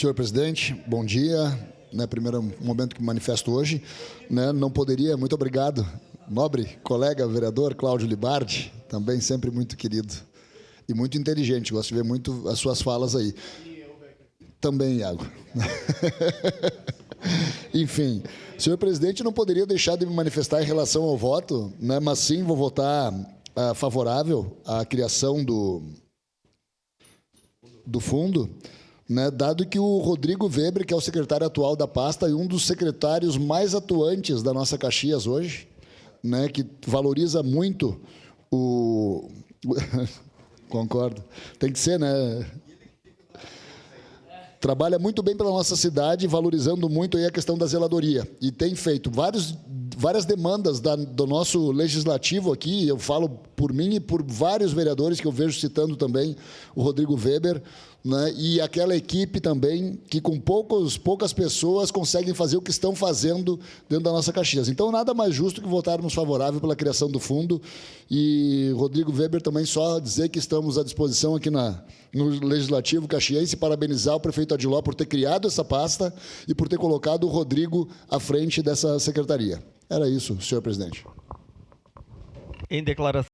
Senhor presidente, bom dia. Primeiro momento que me manifesto hoje. Não poderia, muito obrigado. Nobre colega vereador Cláudio Libardi, também sempre muito querido e muito inteligente. Gosto de ver muito as suas falas aí. Também, Iago. Enfim, senhor presidente, não poderia deixar de me manifestar em relação ao voto, mas sim vou votar favorável à criação do fundo, dado que o Rodrigo Weber, que é o secretário atual da pasta e um dos secretários mais atuantes da nossa Caxias hoje, que valoriza muito o... Concordo. Tem que ser, Trabalha muito bem pela nossa cidade, valorizando muito aí a questão da zeladoria. E tem feito várias demandas do nosso legislativo aqui, eu falo por mim e por vários vereadores que eu vejo citando também o Rodrigo Weber, e aquela equipe também que com poucas pessoas conseguem fazer o que estão fazendo dentro da nossa Caxias. Então, nada mais justo que votarmos favorável pela criação do fundo. E, Rodrigo Weber, também só dizer que estamos à disposição aqui no Legislativo caxiense, parabenizar o prefeito Adiló por ter criado essa pasta e por ter colocado o Rodrigo à frente dessa secretaria. Era isso, senhor presidente. Em declaração.